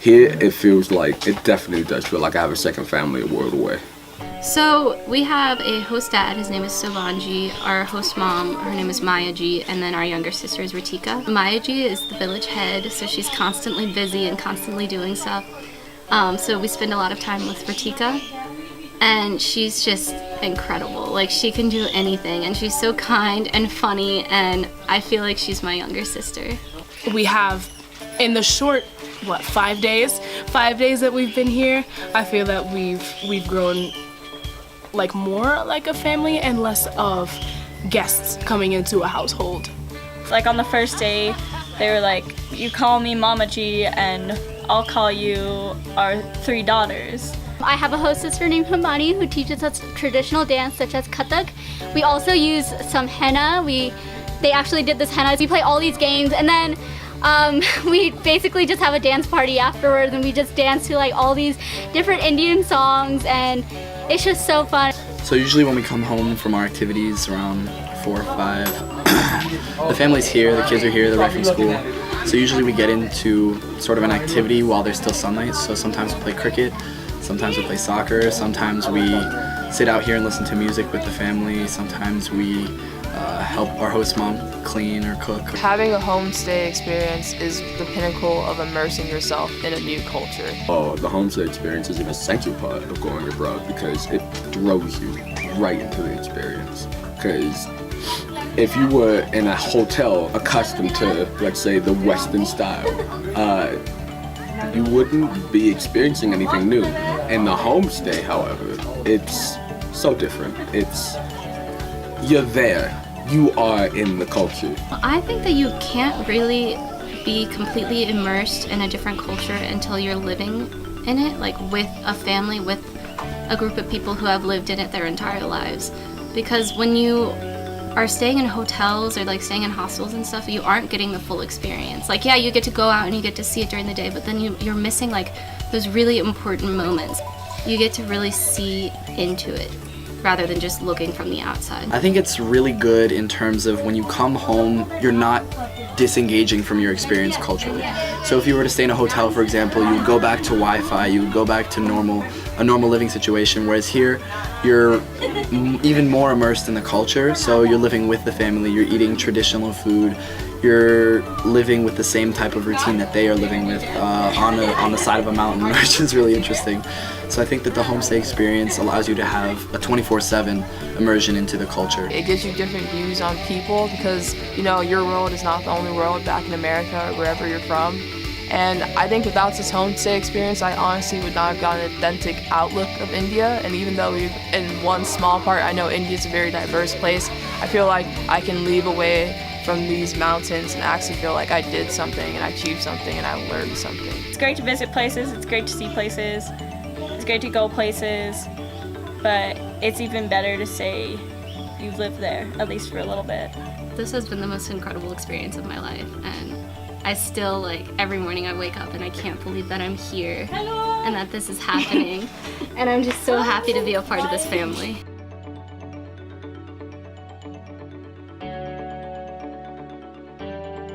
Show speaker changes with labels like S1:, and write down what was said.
S1: Here, it definitely does feel like I have a second family a world away.
S2: So we have a host dad, his name is Solanji, our host mom, her name is Mayaji, and then our younger sister is Ritika. Mayaji is the village head, so she's constantly busy and constantly doing stuff. So we spend a lot of time with Ritika, and she's just incredible. Like, she can do anything, and she's so kind and funny, and I feel like she's my younger sister.
S3: We have, in the short 5 days that we've been here, I feel that we've grown like more like a family and less of guests coming into a household.
S4: Like on the first day, they were like, you call me Mama G and I'll call you our 3 daughters.
S5: I have a host sister named Himani who teaches us traditional dance such as Kathak. We also use some henna. They actually did this henna. We play all these games, and then we basically just have a dance party afterwards, and we just dance to like all these different Indian songs, and it's just so fun.
S6: So usually when we come home from our activities around 4 or 5, the family's here, the kids are here, they're right from school. So usually we get into sort of an activity while there's still sunlight. So sometimes we play cricket, sometimes we play soccer, sometimes we sit out here and listen to music with the family, sometimes we help our host mom clean or cook.
S7: Having a homestay experience is the pinnacle of immersing yourself in a new culture.
S1: Oh, the homestay experience is an essential part of going abroad because it throws you right into the experience. Because if you were in a hotel accustomed to, let's say, the Western style, you wouldn't be experiencing anything new. In the homestay, however, it's so different. You're there. You are in the culture.
S2: I think that you can't really be completely immersed in a different culture until you're living in it, like with a family, with a group of people who have lived in it their entire lives. Because when you are staying in hotels or like staying in hostels and stuff, you aren't getting the full experience. Like, yeah, you get to go out and you get to see it during the day, but then you're missing like those really important moments. You get to really see into it rather than just looking from the outside.
S6: I think it's really good in terms of when you come home, you're not disengaging from your experience culturally. So if you were to stay in a hotel, for example, you would go back to Wi-Fi, you would go back to a normal living situation, whereas here, you're even more immersed in the culture, so you're living with the family, you're eating traditional food, you're living with the same type of routine that they are living with on the side of a mountain, which is really interesting. So I think that the homestay experience allows you to have a 24/7 immersion into the culture.
S7: It gives you different views on people because, you know, your world is not the only world back in America or wherever you're from. And I think without this homestay experience, I honestly would not have gotten an authentic outlook of India. And even though in one small part, I know India is a very diverse place, I feel like I can leave away from these mountains and actually feel like I did something and I achieved something and I learned something.
S4: It's great to visit places, it's great to see places, it's great to go places, but it's even better to say you live there, at least for a little bit.
S2: This has been the most incredible experience of my life, and I still, like, every morning I wake up and I can't believe that I'm here and that this is happening, and I'm just so happy to be a part of this family.